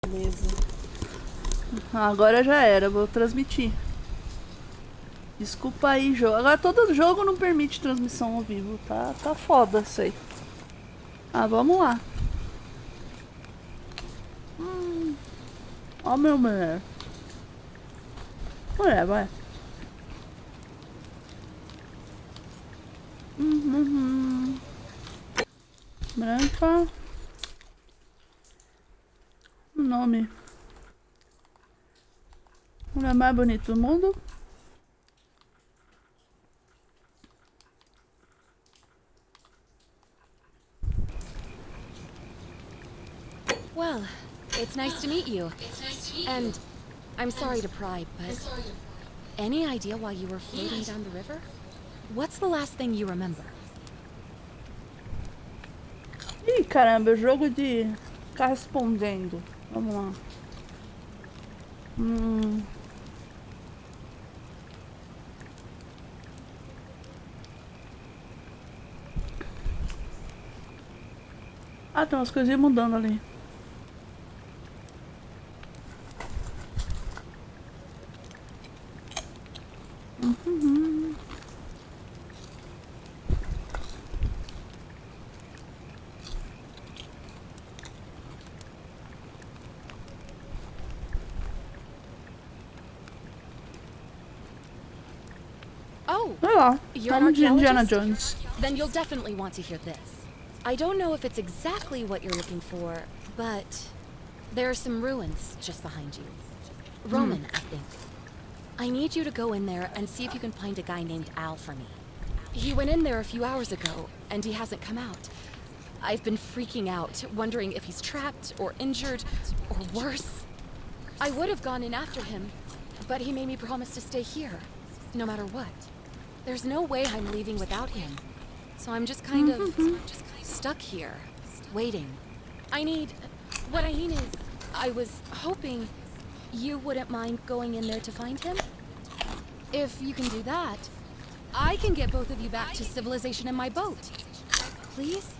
Beleza. Agora já era, vou transmitir. Desculpa aí, jogo. Agora todo jogo não permite transmissão ao vivo, tá foda isso aí. Ah, vamos lá. Ó meu mulher. Mulher, vai. Branca. O nome. Mulher mais bonita do mundo. Well, it's nice to meet you. And I'm sorry to pry, but any idea why you were floating down the river? What's the last thing you remember? Ih, caramba, jogo de ficar respondendo. Vamos lá. Ah, tem umas coisinhas mudando ali. Oh, Sei lá, you're an vamos de Indiana archaeologist? Jones. Then you'll definitely want to hear this. I don't know if it's exactly what you're looking for, but there are some ruins just behind you. Roman, I think. I need you to go in there and see if you can find a guy named Al for me. He went in there a few hours ago, and he hasn't come out. I've been freaking out, wondering if he's trapped or injured or worse. I would have gone in after him, but he made me promise to stay here, no matter what. There's no way I'm leaving without him. So I'm just kind of stuck here, waiting. What I mean is, I was hoping you wouldn't mind going in there to find him. If you can do that, I can get both of you back to civilization in my boat. Please?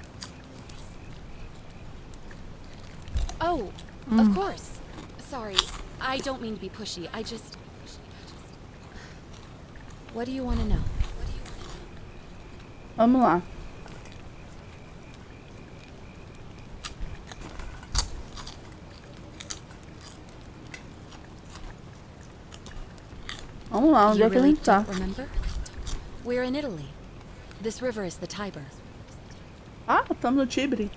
Oh, of course. Sorry, I don't mean to be pushy. I just... What do you want to know? Vamos lá. Vamos lá, onde You é que a really gente tá? don't remember? We're in Italy. This river is the Tiber. Ah, estamos no Tibre.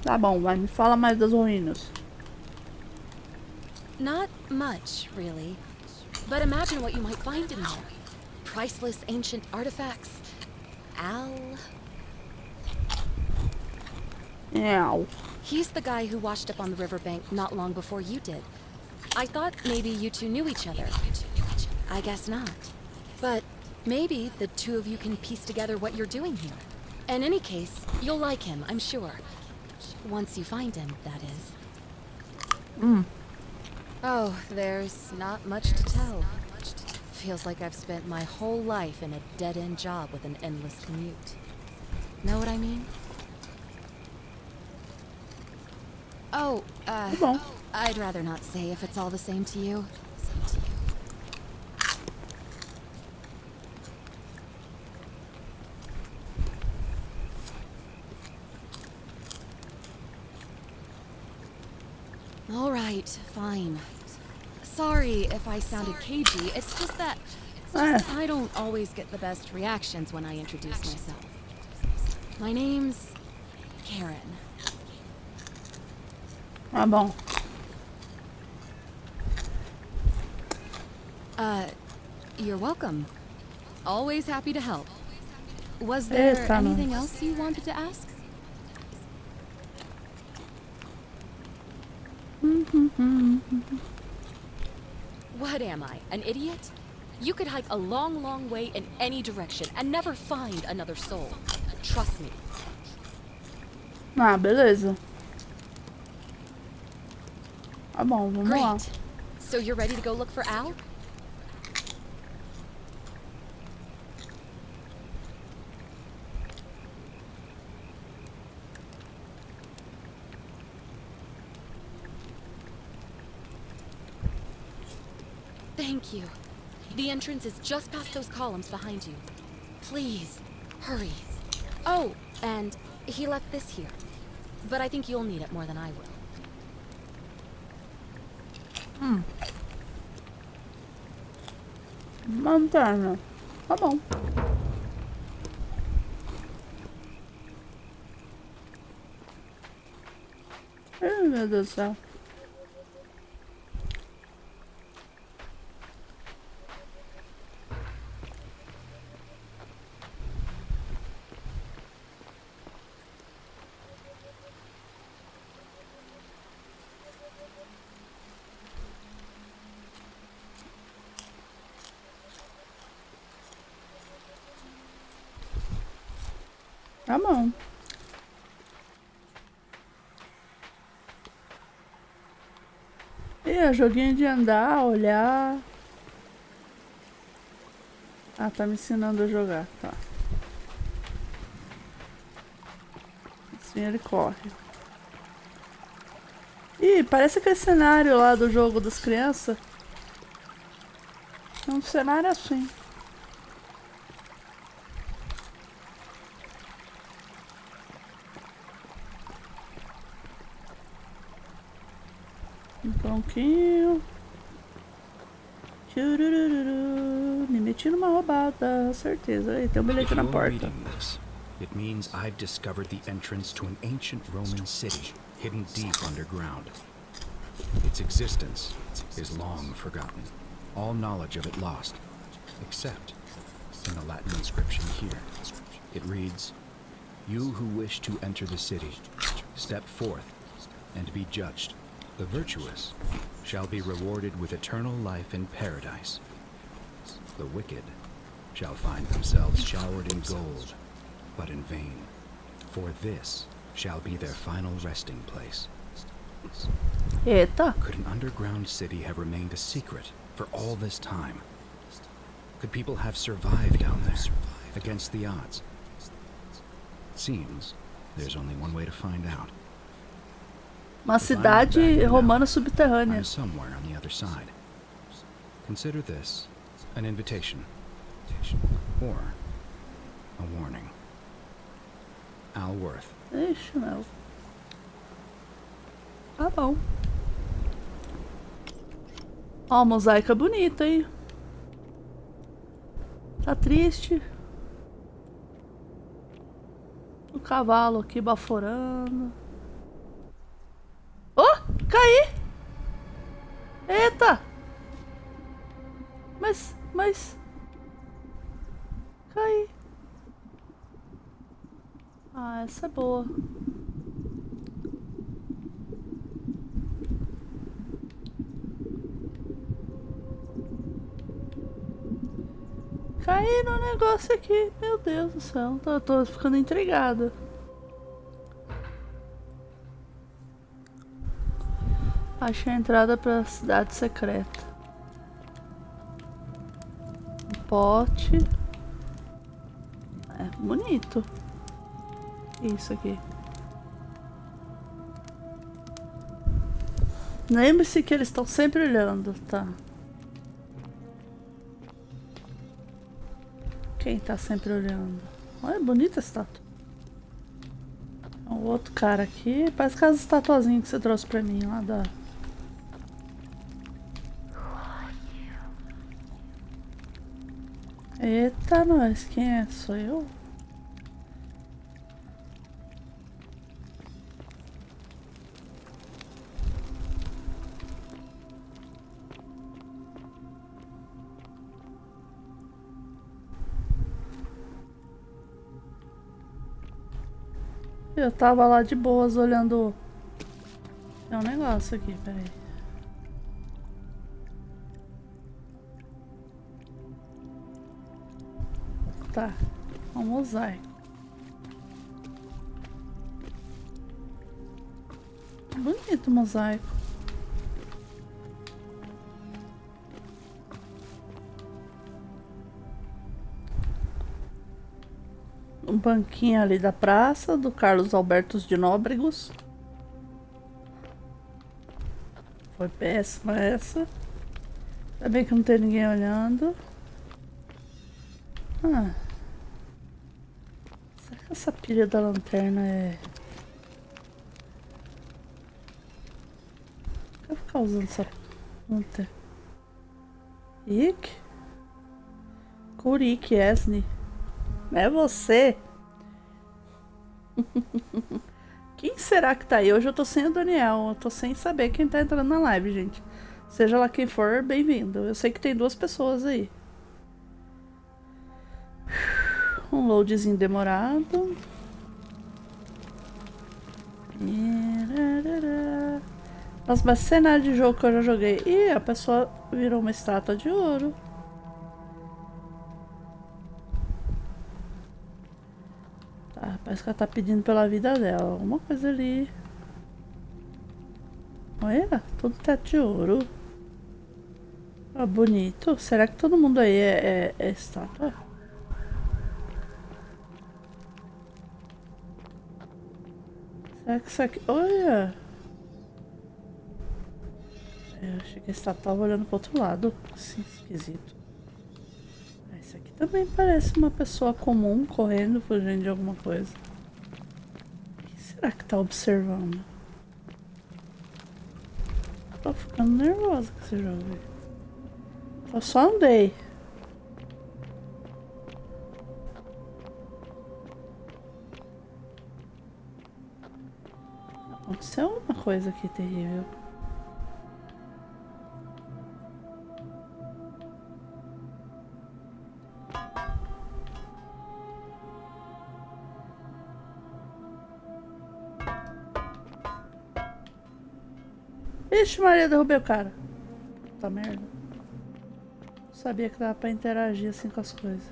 Tá bom, vai, me fala mais das ruínas. Not much, really. But imagine what you might find in there. Priceless ancient artifacts. Al... Miau. He's the guy who washed up on the riverbank not long before you did. I thought maybe you two knew each other. I guess not. But maybe the two of you can piece together what you're doing here. In any case, you'll like him, I'm sure. Once you find him, that is. Oh, there's not much to tell. Feels like I've spent my whole life in a dead-end job with an endless commute. Know what I mean? Oh, Tá bom. I'd rather not say if it's all the same to you. All right, fine. Sorry if I sounded cagey, it's just that I don't always get the best reactions when I introduce myself. My name's Karen. Tá bom. You're welcome. Always happy to help. Was there Eita, anything nós. else you wanted to ask? What am I, an idiot? You could hike a long, long way in any direction and never find another soul. Trust me. Ah, beleza. Tá bom, vamos lá. Great. So you're ready to go look for Al? Thank you. The entrance is just past those columns behind you. Please, hurry. Oh, and he left this here. But I think you'll need it more than I will. Lanterna. Tá bom. Ai, meu Deus do céu. Tá bom. E é joguinho de andar, olhar. Ah, tá me ensinando a jogar, tá. Assim ele corre. Ih, parece aquele cenário lá do jogo das crianças. É um cenário assim. Um tronquinho. Churururu. Me meti numa roubada, certeza. Aí, tem um bilhete na porta. It means I've discovered the entrance to an ancient Roman city, hidden deep underground. Its existence is long forgotten, all knowledge of it lost, except in the Latin inscription here. It reads, "You who wish to enter the city, step forth and be judged. The virtuous shall be rewarded with eternal life in paradise. The wicked shall find themselves showered in gold, but in vain, for this shall be their final resting place." Eita. Could an underground city have remained a secret for all this time? Could people have survived down there, against the odds? It seems there's only one way to find out. Uma cidade romana subterrânea. I'm somewhere on the other side. Consider this an invitation, or a warning. Alworth. Ixi, meu. Tá bom. Ó, mosaica bonita, hein? Tá triste. O cavalo aqui baforando. Oh, caí! Eita! Mas... Caí. Ah, essa é boa. Caí no negócio aqui. Meu Deus do céu. Tô ficando intrigada. Achei a entrada pra cidade secreta. Um pote. É bonito. Isso aqui. Lembre-se que eles estão sempre olhando, tá? Quem tá sempre olhando? Olha, bonita a estátua. O outro cara aqui. Parece aquelas estatuazinhas que você trouxe pra mim lá da... Eita, nós. Quem é? Sou eu? Eu tava lá de boas olhando. Tem um negócio aqui, peraí. Tá, um mosaico. Bonito o mosaico. Um banquinho ali da praça, do Carlos Albertos de Nóbregos. Foi péssima essa. Ainda bem que não tem ninguém olhando. Ah. Será que essa pilha da lanterna é... Eu vou ficar usando essa lanterna. Ick? Kurik, Esne. É você? Quem será que tá aí? Hoje eu tô sem o Daniel. Eu tô sem saber quem tá entrando na live, gente. Seja lá quem for, bem-vindo. Eu sei que tem 2 pessoas aí. Um loadzinho demorado. Nossa, mas cenário de jogo que eu já joguei. Ih, a pessoa virou uma estátua de ouro. Tá, parece que ela tá pedindo pela vida dela. Alguma coisa ali. Olha, tudo teto de ouro. Ah, bonito. Será que todo mundo aí é estátua? Será que isso aqui... Olha! Eu achei que a estátua tava olhando pro outro lado. Assim, esquisito. Esse aqui também parece uma pessoa comum correndo, fugindo de alguma coisa. O que será que tá observando? Tô ficando nervosa com esse jogo aí. Eu só andei. Aconteceu uma coisa aqui terrível. Ixi, Maria, derrubei o cara. Puta merda. Não sabia que dava pra interagir assim com as coisas.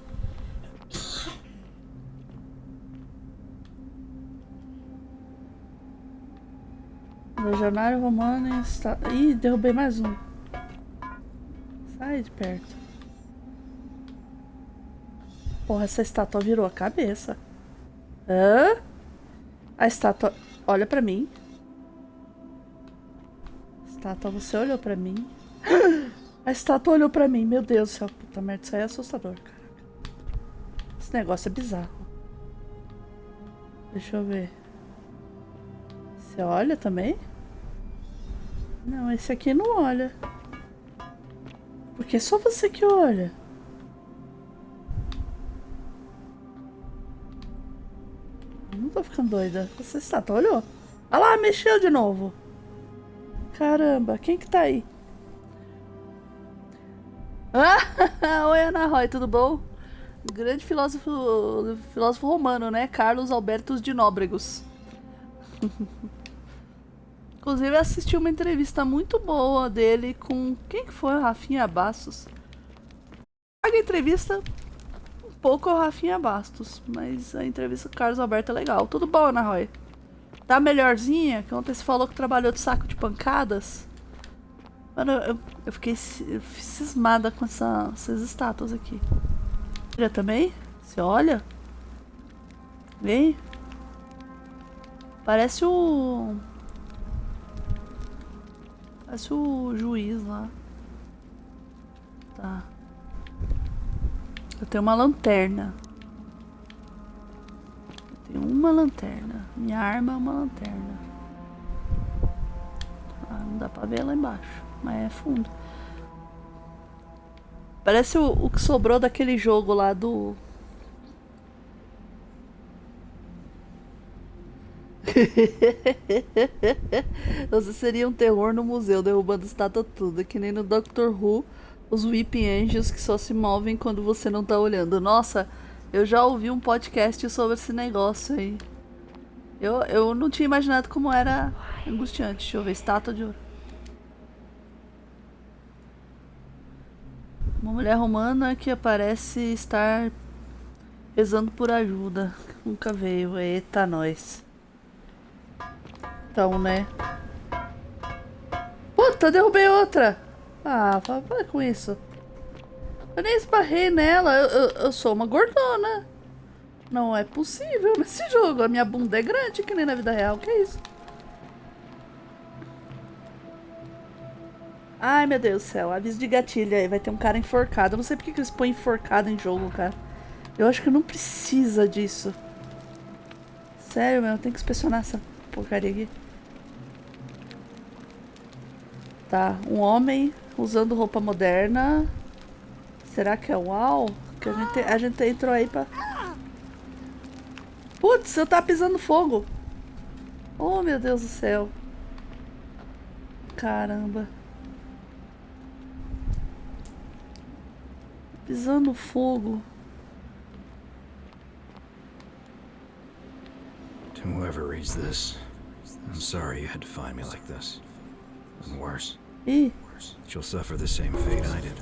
Legionário romano está... Ih, derrubei mais um. Sai de perto. Porra, essa estátua virou a cabeça. Hã? A estátua olha pra mim. Estátua, você olhou pra mim? A estátua olhou pra mim. Meu Deus do céu. Puta merda, isso aí é assustador, cara. Esse negócio é bizarro. Deixa eu ver. Você olha também? Não, esse aqui não olha. Porque é só você que olha. Não tô ficando doida. Essa estátua olhou. Olha lá, mexeu de novo. Caramba, quem que tá aí? Ah, oi, Ana Roy, tudo bom? Grande filósofo romano, né? Carlos Albertus de Nóbregos. Inclusive, eu assisti uma entrevista muito boa dele com... Quem que foi? Rafinha Bastos. A entrevista... Um pouco o Rafinha Bastos. Mas a entrevista com o Carlos Alberto é legal. Tudo bom, Ana Roy? Tá melhorzinha? Que ontem você falou que trabalhou de saco de pancadas. Mano, eu fiquei cismada com essas estátuas aqui. Olha também? Você olha? Vem. Parece o... Parece o juiz lá. Tá. Eu tenho uma lanterna. Eu tenho uma lanterna. Minha arma é uma lanterna. Ah, não dá pra ver lá embaixo. Mas é fundo. Parece o que sobrou daquele jogo lá do... Você seria um terror no museu, derrubando estátua tudo. Que nem no Doctor Who, os Weeping Angels que só se movem quando você não tá olhando. Nossa, eu já ouvi um podcast sobre esse negócio aí. Eu não tinha imaginado como era angustiante. Deixa eu ver, estátua de ouro. Uma mulher romana que parece estar rezando por ajuda. Nunca veio. Eita, nós. Então, né? Puta, derrubei outra. Ah, para com isso. Eu nem esbarrei nela. Eu sou uma gordona. Não é possível nesse jogo. A minha bunda é grande, que nem na vida real. Que é isso? Ai, meu Deus do céu. Aviso de gatilho aí. Vai ter um cara enforcado. Eu não sei porque que eles põem enforcado em jogo, cara. Eu acho que não precisa disso. Sério, meu. Tem que inspecionar essa porcaria aqui. Tá. Um homem usando roupa moderna. Será que é o UAU? Que a gente entrou aí pra... Putz, eu tava pisando fogo. Oh, meu Deus do céu. Caramba. Pisando fogo. To whoever reads this, I'm sorry you had to find me like this. And worse, Ih, you'll suffer the same fate I did.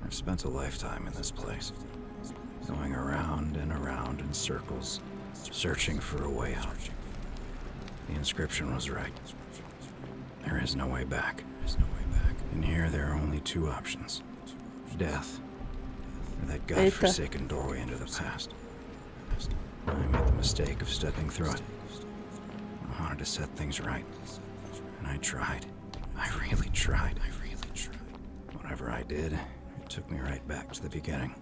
I've spent a lifetime in this place, going around and around in circles, searching for a way out. The inscription was right. There is no way back. In here, there are only two options. Death, or that godforsaken doorway into the past. I made the mistake of stepping through it. I wanted to set things right. And I tried. I really tried. Whatever I did, it took me right back to the beginning.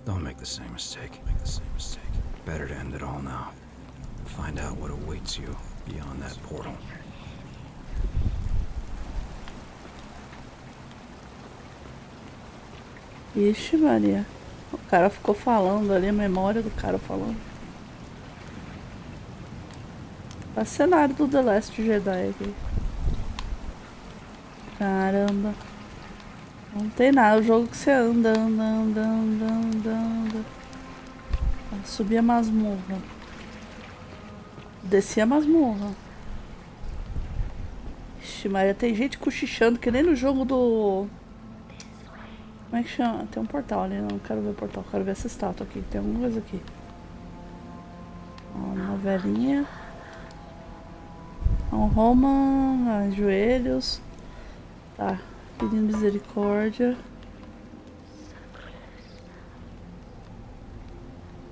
Don't make the same mistake. Better to end it all now. Find out what awaits you beyond that portal. Ixi, Maria. O cara ficou falando ali, a memória do cara falando. Tá cenário do The Last Jedi aqui. Caramba. Não tem nada, o jogo que você anda. Subir a masmorra. Descer a masmorra. Ixi, Maria, tem gente cochichando que nem no jogo do... Como é que chama? Tem um portal ali, não quero ver o portal, quero ver essa estátua aqui. Tem alguma coisa aqui. Ó, uma velhinha. Um Roman, joelhos. Tá, pedindo misericórdia.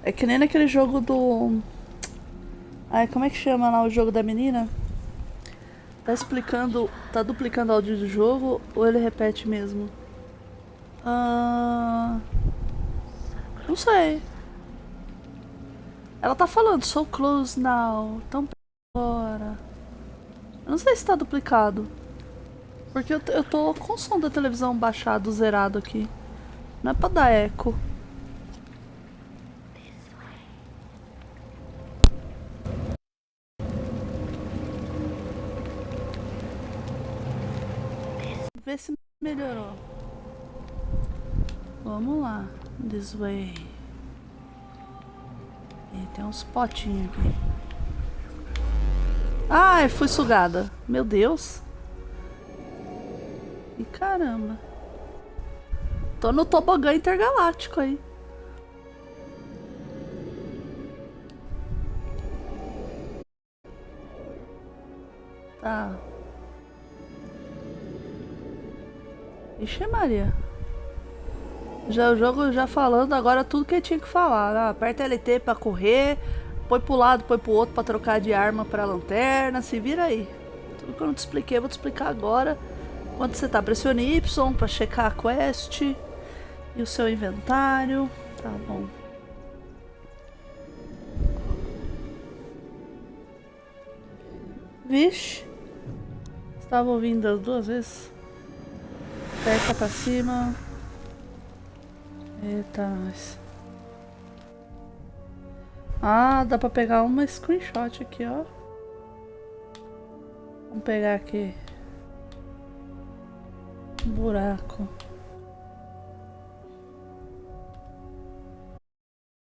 É que nem naquele jogo do... Ai, como é que chama lá o jogo da menina? Tá explicando, tá duplicando o áudio do jogo ou ele repete mesmo? Não sei. Ela tá falando, so close now, tão perto agora. Eu não sei se tá duplicado. Porque eu tô com o som da televisão baixado, zerado aqui. Não é pra dar eco. Vê se melhorou. Vamos lá. This way. E tem uns potinhos aqui. Ai, fui sugada. Meu Deus. E caramba. Tô no tobogã intergaláctico aí. Tá. Ixi, Maria. Já o jogo já falando agora tudo que eu tinha que falar. Ah, aperta LT pra correr, põe pro lado, põe pro outro pra trocar de arma pra lanterna, se vira aí. Tudo que eu não te expliquei, eu vou te explicar agora. Quando você tá, pressione Y pra checar a quest e o seu inventário. Tá bom. Vixe. Estava ouvindo as duas vezes. Aperta pra cima. Eita, nós. Ah, dá pra pegar uma screenshot aqui, ó. Vamos pegar aqui. Um buraco.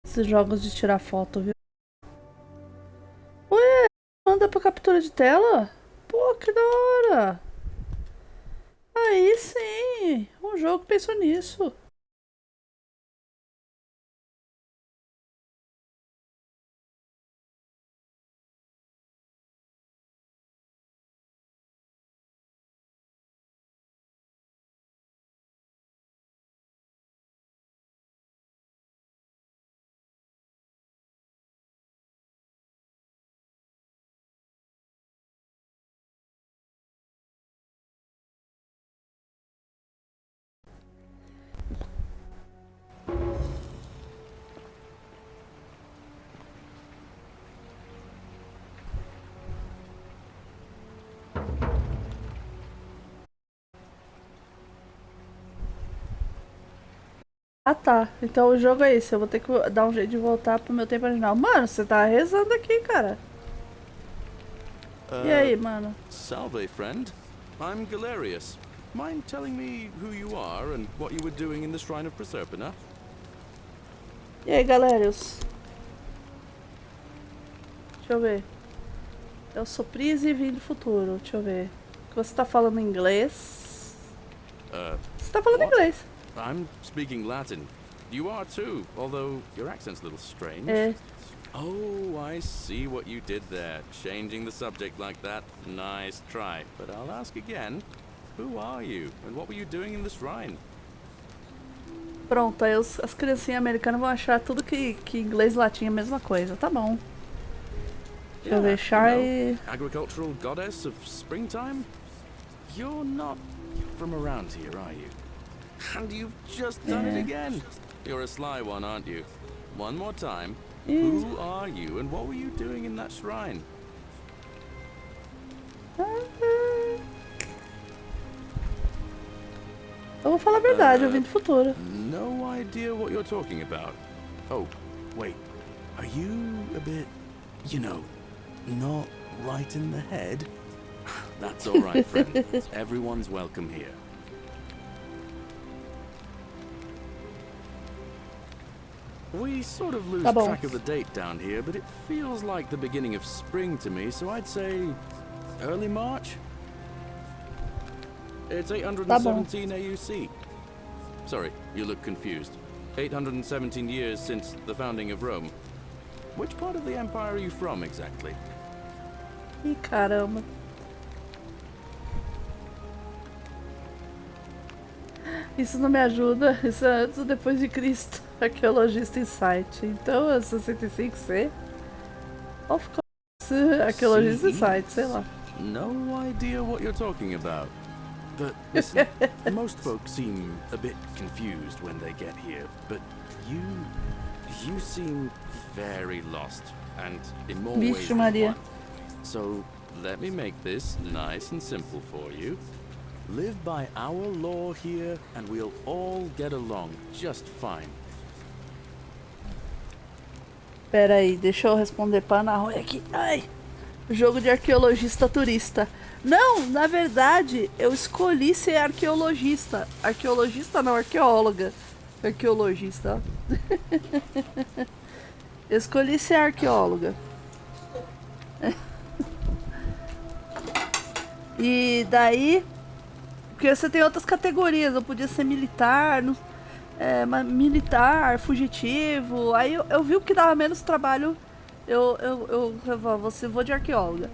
Esses jogos de tirar foto, viu? Ué, manda pra captura de tela? Pô, que da hora! Aí sim! Um jogo que pensou nisso. Ah, tá. Então o jogo é esse. Eu vou ter que dar um jeito de voltar pro meu tempo original. Mano, você tá rezando aqui, cara. E aí, mano? Salve, friend. I'm Galerius. Mind telling me who you are and what you were doing in the Shrine of Proserpina? E aí, galera? Deixa eu ver. Eu sou Prise e vim do futuro. Deixa eu ver. Você tá falando inglês? Você tá falando what? inglês. I'm speaking Latin. You are too, although your accent's a little strange. É. Oh, I see what you did there. Changing the subject like that. Nice try. But I'll ask again. Who are you? And what were you doing in the shrine? Pronto, aí as criancinhas americanas vão achar tudo que inglês e latim é a mesma coisa. Tá bom. Deixa eu ver. Shy. Agricultural goddess of springtime? You're not from around here, are you? And you've just done it again. You're a sly one, aren't you? One more time. Who are you and what were you doing in that shrine? Eu vou falar a verdade, eu vim do futuro. No idea what you're talking about. Oh, wait. Are you a bit, you know, not right in the head? That's all right, friend. Everyone's welcome here. We sort of lose track of the date down here, but it feels like the beginning of spring to me, so I'd say early March? It's 817 AUC. Sorry, you look confused. 817 years since the founding of Rome. Which part of the empire are you from exactly? Ih, caramba. Isso não me ajuda. Isso é antes ou depois de Cristo. Arqueologista Insight. Então é 65C. Of course. Arqueologista Insight, sei lá. No idea what you're talking about. But listen, most folks seem a bit confused when they get here, but you seem very lost, and in more ways than one. So let me make this nice and simple for you. Live by our law here, and we'll all get along just fine. Pera aí, deixa eu responder pra Ana Roy aqui. Ai! Jogo de arqueologista turista. Não, na verdade, eu escolhi ser arqueologista. Arqueologista não, arqueóloga. Arqueologista, ó. Eu escolhi ser arqueóloga. E daí... Porque você tem outras categorias. Eu podia ser militar, militar, fugitivo. Aí eu vi o que dava menos trabalho. Eu vou de arqueóloga.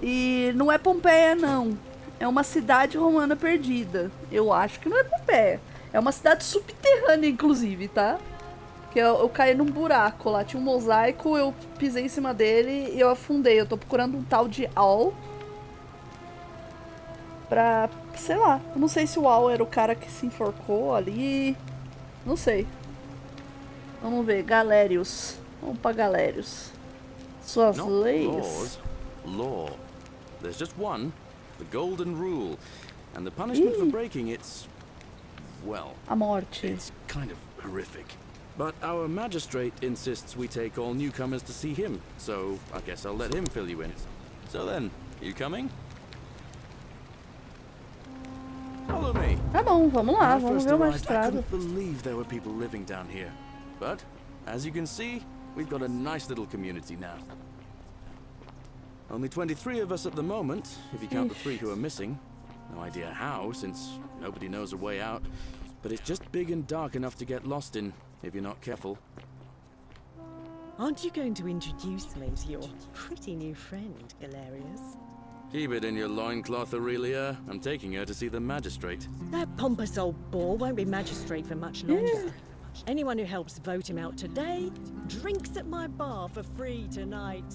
E não é Pompeia, não. É uma cidade romana perdida. Eu acho que não é Pompeia. É uma cidade subterrânea, inclusive, tá? Que eu caí num buraco lá. Tinha um mosaico, eu pisei em cima dele e eu afundei. Eu tô procurando um tal de Al. Pra... sei lá. Eu não sei se o Al era o cara que se enforcou ali. Não sei. Vamos ver. Galérios. Vamos pra Galérios. Suas leis. Law. There's just one, the golden rule, and the punishment for breaking it's, well, a morte. It's kind of horrific. But our magistrate insists we take all newcomers to see him, so I guess I'll let him fill you in. So then, you coming? Follow me. Tá bom, vamos lá, vamos ver o I magistrado. couldn't believe there were people living down here, but as you can see, we've got a nice little community now. Only 23 of us at the moment, if you count the 3 who are missing. No idea how, since nobody knows a way out. But it's just big and dark enough to get lost in, if you're not careful. Aren't you going to introduce me to your pretty new friend, Galerius? Keep it in your loincloth, Aurelia. I'm taking her to see the magistrate. That pompous old bore won't be magistrate for much longer. Anyone who helps vote him out today drinks at my bar for free tonight.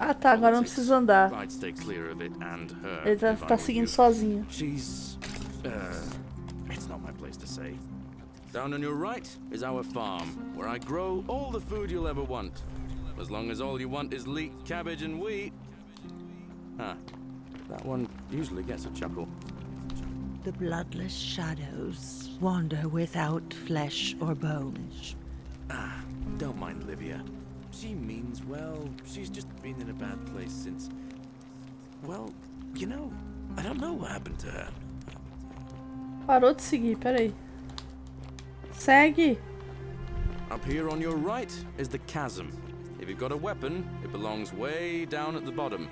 Ah tá, agora não precisa andar. I'd stay clear of it and her. Ele tá seguindo sozinho. She's it's not my place to say. Down on your right is our farm, where I grow all the food you'll ever want. As long as all you want is leek, cabbage and wheat. Huh. That one usually gets a chuckle. The bloodless shadows wander without flesh or bone. Don't mind Livia. She means well. She's just been in a bad place since... Well, you know, I don't know what happened to her. Parou de seguir, peraí. Segue. Up here on your right is the chasm. If you've got a weapon, it belongs way down at the bottom.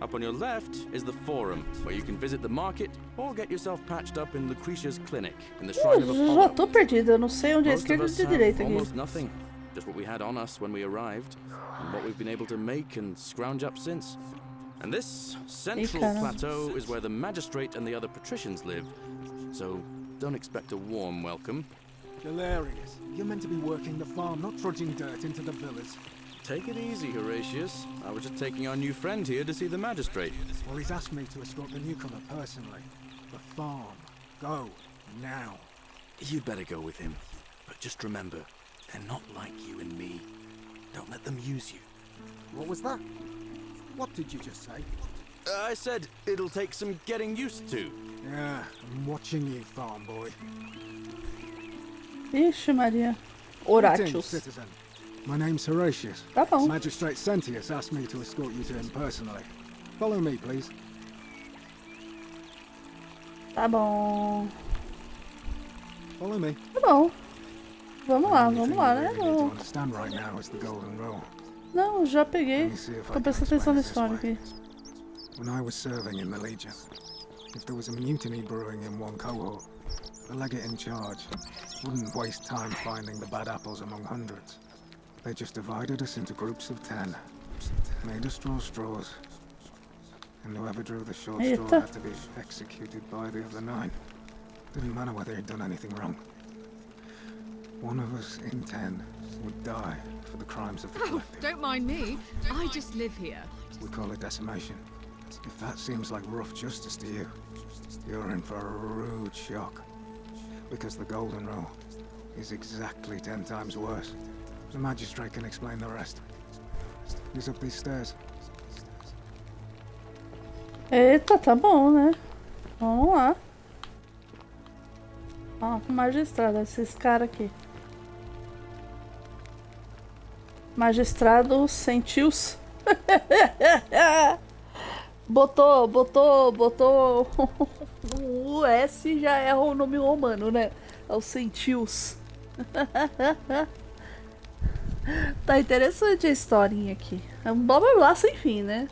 Up on your left is the forum, where you can visit the market or get yourself patched up in Lucretia's clinic in the shrine of Já Apollo. tô perdida, eu não sei onde é Most of esquerda us e have direita aqui. almost nothing, just what we had on us when we arrived, and what we've been able to make and scrounge up since. And this central caramba. plateau is where the magistrate and the other patricians live, so don't expect a warm welcome. Hilarious. You're meant to be working the farm, not trudging dirt into the villas. Take it easy, Horatius. I was just taking our new friend here to see the magistrate. Well, he's asked me to escort the newcomer personally. The farm. Go. Now. You'd better go with him. But just remember, they're not like you and me. Don't let them use you. What was that? What did you just say? I said it'll take some getting used to. Yeah, I'm watching you, farm boy. Ixi, Maria. Greetings, Horatius. citizen. My name's Horatius. Tá bom. Magistrate Sentius asked me to escort you to him personally. Follow me, please. Tá bom. Follow me. Tá bom. Vamos lá, The only vamos thing lá, you né? really need to understand right now is the golden rule. Não, já peguei. Let me see if I Tô can prestando atenção explain na it this história way. aqui. When I was serving in the Legion, if there was a mutiny brewing in one cohort, the legate in charge wouldn't waste time finding the bad apples among hundreds. They just divided us into groups of 10, made us draw straws, and whoever drew the short straw Eita. had to be executed by the other 9. Didn't matter whether he'd done anything wrong. One of us in 10 would die for the crimes of the Oh, collective. don't mind me. I just live here. We call it decimation. If that seems like rough justice to you, you're in for a rude shock. Because the golden rule is exactly 10 times worse. The magistrate can explain the rest. He's up these stairs. Eita, tá bom, né? Vamos lá. Ó, magistrado, esses caras aqui. Magistrado sentiu-se. botou o S já é o nome romano, né? É o sentiu-se. Tá interessante a historinha aqui. É um blá blá blá sem fim, né?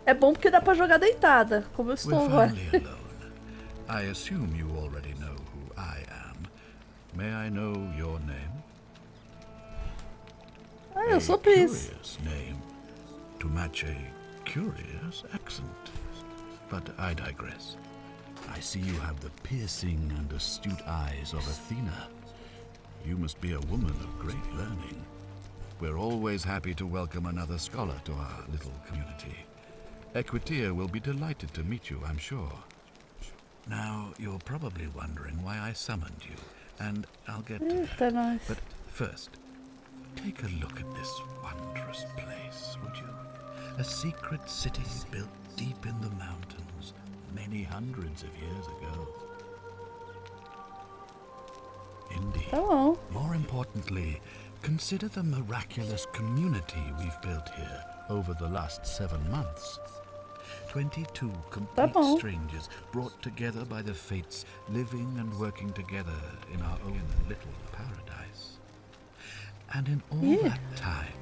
É bom porque dá pra jogar deitada, como eu estou We're agora. finally alone. I assume you already know who I am. May I know your name? Ah, eu sou Pris. Curious name to match a curious accent. But I digress. I see you have the piercing and astute eyes of Athena. You must be a woman of great learning. We're always happy to welcome another scholar to our little community. Equitia will be delighted to meet you, I'm sure. Now, you're probably wondering why I summoned you, and I'll get to Eita, that. nós. But first, take a look at this wondrous place, would you? A secret city built deep in the mountains, many hundreds of years ago. Indeed. Tá bom. More importantly, consider the miraculous community we've built here over the last 7 months. 22 complete bom. strangers brought together by the fates, living and working together in our own little paradise. And in all that time,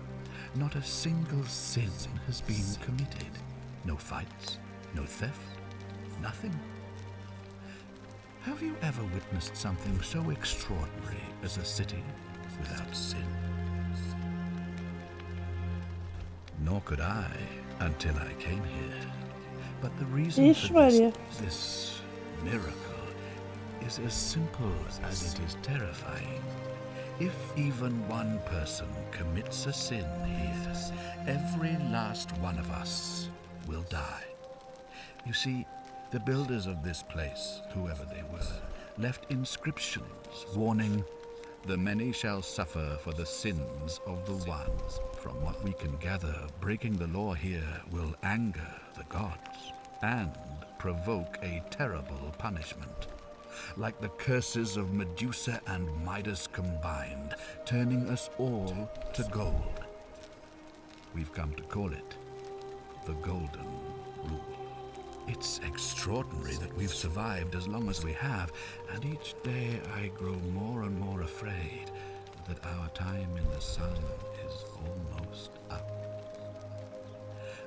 not a single sin has been committed. No fights, no theft, nothing. Have you ever witnessed something so extraordinary as a city without sin? Nor could I until I came here. But the reason Ixi, for Maria. this miracle is as simple as it is terrifying. If even one person commits a sin here, every last one of us will die. You see, the builders of this place, whoever they were, left inscriptions warning, "The many shall suffer for the sins of the one." From what we can gather, breaking the law here will anger the gods and provoke a terrible punishment. Like the curses of Medusa and Midas combined, turning us all to gold. We've come to call it the Golden Rule. It's extraordinary that we've survived as long as we have, and each day I grow more and more afraid that our time in the sun is almost up.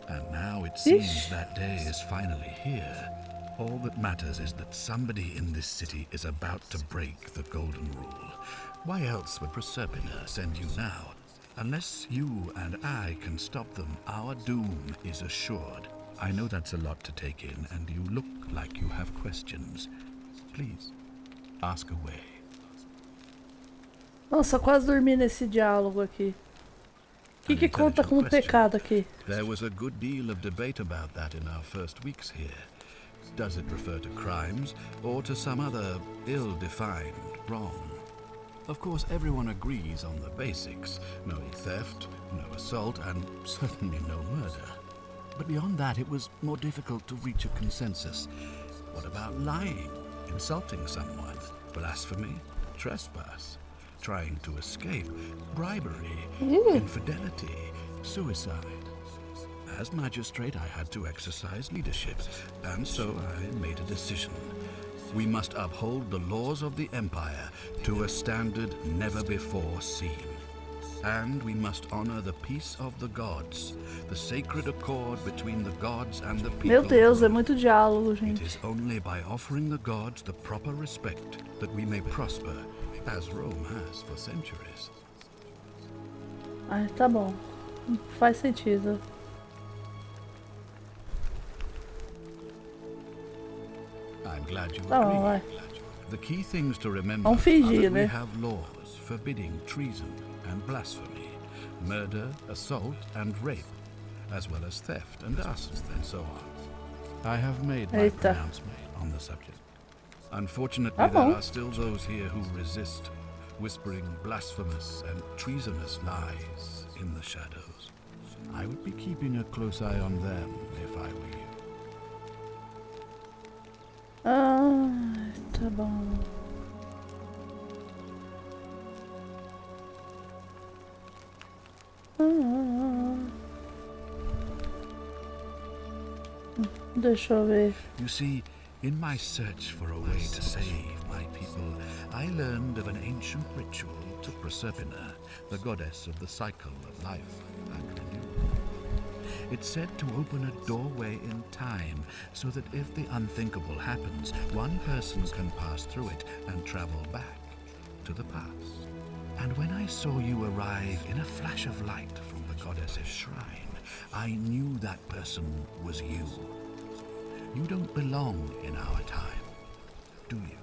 And now it seems that day is finally here. All that matters is that somebody in this city is about to break the Golden Rule. Why else would Proserpina send you now? Unless you and I can stop them, our doom is assured. I know that's a lot to take in, and you look like you have questions. Please, ask away. Nossa, quase dormi nesse diálogo aqui. O que conta como pecado aqui? There was a good deal of debate about that in our first weeks here. Does it refer to crimes or to some other ill-defined wrong? Of course, everyone agrees on the basics. No theft, no assault, and certainly no murder. But beyond that, it was more difficult to reach a consensus. What about lying, insulting someone, blasphemy, trespass, trying to escape, bribery, infidelity, suicide? As magistrate, I had to exercise leadership, and so I made a decision. We must uphold the laws of the Empire to a standard never before seen. And we must honor the peace of the gods, the sacred accord between the gods and the people. Meu Deus, é muito diálogo, It gente. is only by offering the gods the proper respect that we may prosper, as Rome has for centuries. Ai, tá bom. Faz sentido. I'm glad you Tá bom, agree. vai. The key things to remember Vamos are fingir, that we né? have laws forbidding treason and blasphemy, murder, assault, and rape, as well as theft and arson and so on. I have made my Eita. pronouncement on the subject. Unfortunately, Tá there bom. are still those here who resist, whispering blasphemous and treasonous lies in the shadows. I would be keeping a close eye on them if I were you. Ai, tá bom. Deixa eu ver. You see, in my search for a way to save my people, I learned of an ancient ritual to Proserpina, the goddess of the cycle of life and renewal. It's said to open a doorway in time, so that if the unthinkable happens, one person can pass through it and travel back to the past. And when I saw you arrive in a flash of light from the goddess's shrine, I knew that person was you. You don't belong in our time, do you?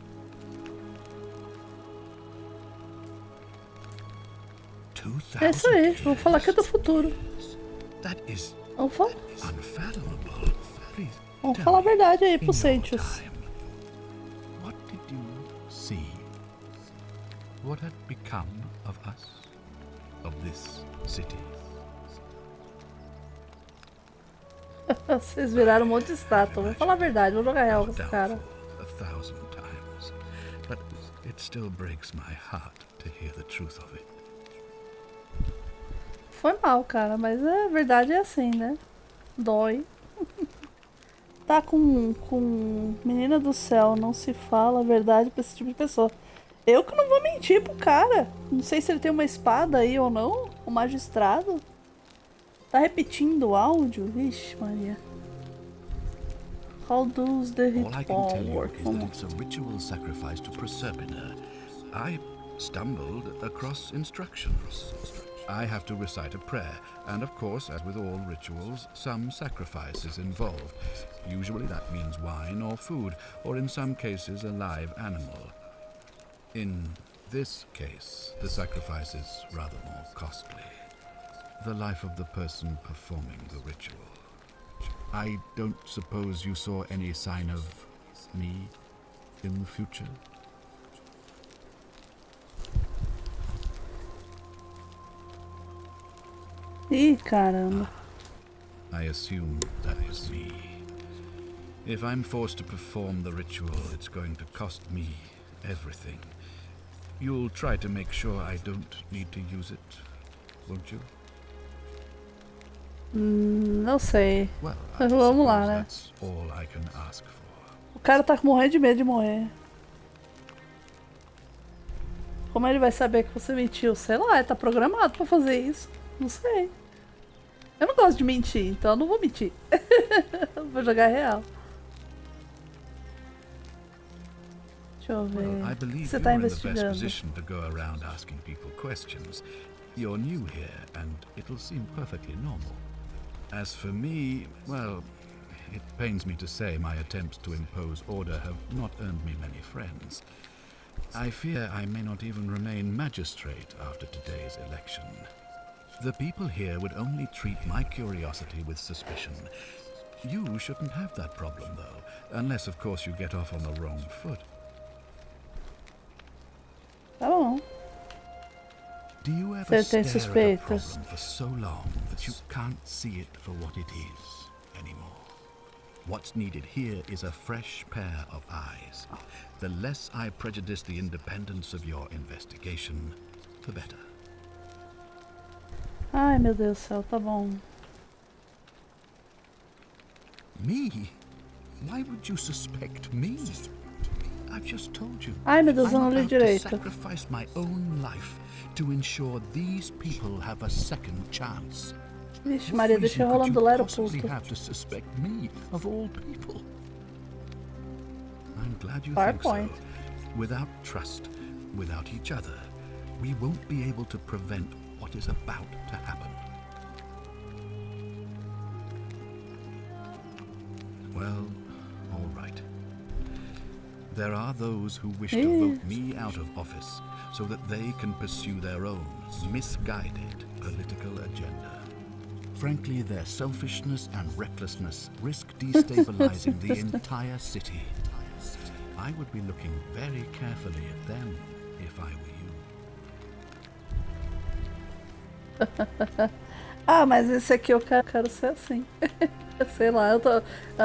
É isso aí, vou falar que é do futuro. That is Vamos falar, unfathomable. Please, vamos tell falar a me, verdade aí in pros your Sentios. time, what did you see? What had become of us? Of this city? Vocês viraram um monte de estátua. Vou falar a verdade, vou jogar real com esse Doubtful cara. 1,000 times, but it still breaks my heart to hear the truth of it. Foi mal, cara, mas a verdade é assim, né? Dói. Tá com menina do céu, não se fala a verdade pra esse tipo de pessoa. Eu que não vou mentir pro cara. Não sei se ele tem uma espada aí ou não. O magistrado. Tá repetindo o áudio? Vixe, Maria. How does the All I can ritual tell you work? is that it's a ritual sacrifice to Proserpina. I stumbled across instructions. I have to recite a prayer, and of course, as with all rituals, some sacrifice is involved. Usually that means wine or food, or in some cases a live animal. In this case, the sacrifice is rather more costly. The life of the person performing the ritual. I don't suppose you saw any sign of me in the future? Ih, caramba. I assume that was me. If I'm forced to perform the ritual, it's going to cost me everything. You'll try to make sure I don't need to use it, won't you? Não sei. Well, Mas I vamos lá, suppose né? that's all I can ask for. O cara tá morrendo de medo de morrer. Como ele vai saber que você mentiu? Sei lá, ele tá programado pra fazer isso. Não sei. Eu não gosto de mentir, então eu não vou mentir. Vou jogar real. Deixa eu ver. Well, I O que believe você you're tá in the best investigando? position to go around asking people questions. You're new here, and it'll seem perfectly normal. As for me, well, it pains me to say my attempts to impose order have not earned me many friends. I fear I may not even remain magistrate after today's election. The people here would only treat my curiosity with suspicion. You shouldn't have that problem, though, unless, of course, you get off on the wrong foot. Tá bom. Do you ever Você tem stare at a suspeitas? problem for so long that you can't see it for what it is anymore? What's needed here is a fresh pair of eyes. The less I prejudice the independence of your investigation, the better. Ai, meu Deus do céu, tá bom. Me? Why would you suspect me? I've just told you. Ai, meu Deus, eu I'm não li about to direito. sacrifice my own life to ensure these people have a second chance. Vixe, What Maria, reason deixa eu could rolando you lá no possibly pulso. have to suspect me, of all people? I'm glad you Fair think point. so. Without trust, without each other, we won't be able to prevent what is about to happen. Well, all right. There are those who wish to vote me out of office so that they can pursue their own misguided political agenda. Frankly, their selfishness and recklessness risk destabilizing the entire city. I would be looking very carefully at them if I were you. Ah, mas esse aqui eu quero ser assim. Sei lá,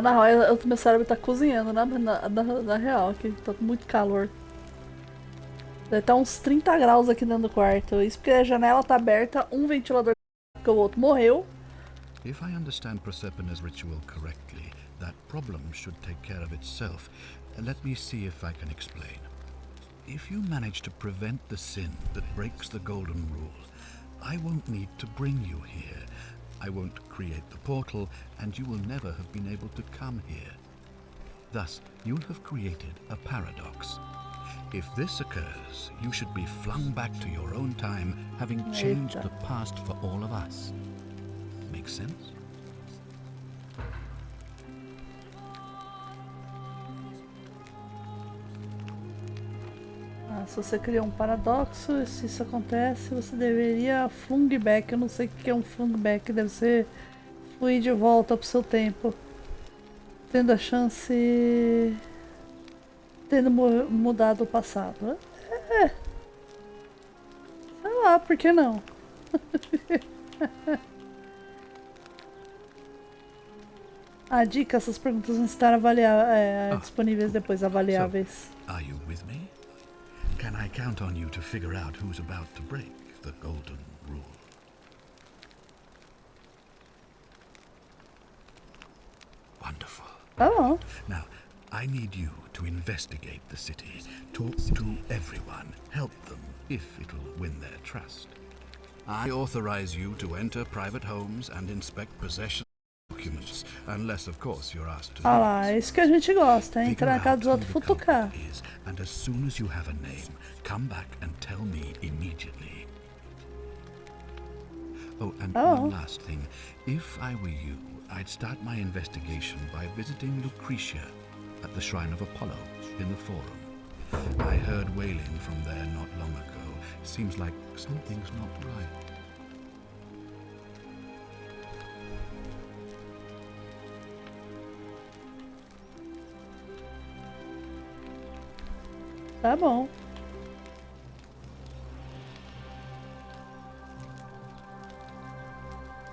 na real, meu cérebro tá cozinhando na real, aqui tá com muito calor. Deve estar uns 30 graus aqui dentro do quarto. Isso porque a janela tá aberta, um ventilador porque o outro morreu. If I understand Proserpina's ritual correctly, that problem should take care of itself. Let me see if I can explain. If you manage to prevent the sin that breaks the Golden Rule, I won't need to bring you here. I won't create the portal, and you will never have been able to come here. Thus, you'll have created a paradox. If this occurs, you should be flung back to your own time, having changed the past for all of us. Make sense? Ah, se você cria um paradoxo, se isso acontece, você deveria flung back. Eu não sei o que é um flung back, deve ser fluir de volta pro seu tempo. Tendo a chance. Tendo mudado o passado. É. Sei lá, por que não? A dica, essas perguntas vão estar disponíveis depois, avaliáveis. So, are you with me? Can I count on you to figure out who's about to break the Golden Rule? Wonderful. Oh. Now, I need you to investigate the city, talk to everyone, help them if it'll win their trust. I authorize you to enter private homes and inspect possession documents, unless of course you're asked to. Ah lá, é isso que a gente gosta, Figure entrar na casa out dos who outros e the futucar. culprit is, and as soon as you have a name, come back and tell me immediately. Oh, and one last thing. If I were you, I'd start my investigation by visiting Lucretia at the Shrine of Apollo in the Forum. I heard wailing from there not long ago. Seems like something's not right. Tá bom.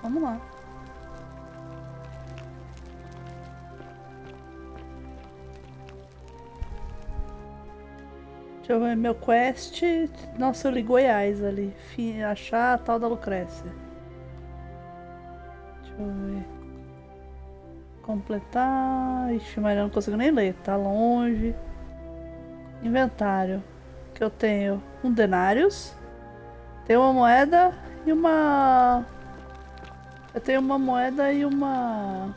Vamos lá. Deixa eu ver meu quest. Nossa, eu li Goiás ali. Achar a tal da Lucrécia. Deixa eu ver. Completar. Ixi, mas eu não consigo nem ler. Tá longe. Inventário. Que eu tenho um denários. Tenho uma moeda e uma... Eu tenho uma moeda e uma...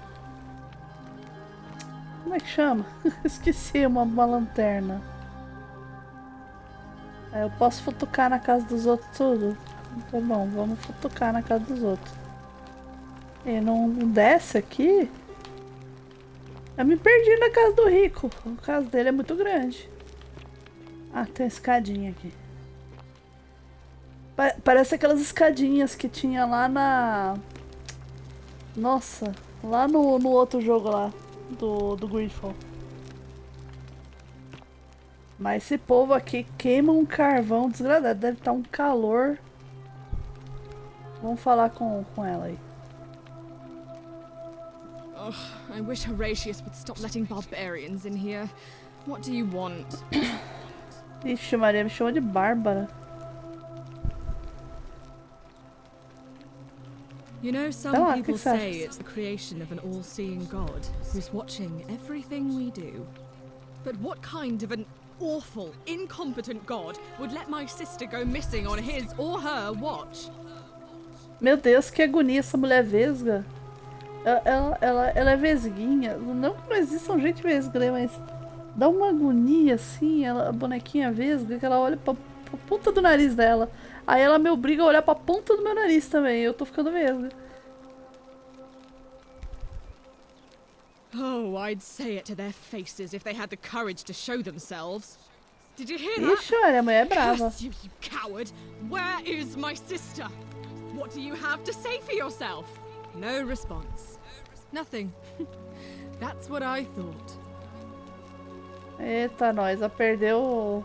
Como é que chama? Esqueci, uma lanterna. Aí eu posso futucar na casa dos outros tudo? Tá bom, vamos futucar na casa dos outros. E não desce aqui? Eu me perdi na casa do rico. A casa dele é muito grande. Ah, tem escadinha aqui. Parece aquelas escadinhas que tinha lá na... Nossa, lá no outro jogo lá, do Griffon. Mas esse povo aqui queima um carvão desgradado, deve estar um calor. Vamos falar com ela aí. Ugh, I wish Horatius would stop letting barbarians in here. What do you want? Ixi, Maria me chamou de Bárbara. You know, some Sei lá, people que você acha? say it's the creation of an all-seeing God who's watching everything we do. But what kind of an awful, incompetent God would let my sister go missing on his or her watch? Meu Deus, que agonia essa mulher vesga. Ela é vesguinha. Não que não existam gente vesga, né? Mas dá uma agonia assim, a bonequinha vesga, que ela olha pra ponta do nariz dela. Aí ela me obriga a olhar pra ponta do meu nariz também. Eu tô ficando vesga. Oh, I'd say it to their faces if they had the courage to show themselves. Did you hear that? Ixi, olha, a mulher é brava. Curse you, you coward! Where is my sister? What do you have to say for yourself? No response. Nothing. That's what I thought. Eita, nós, ela perdeu.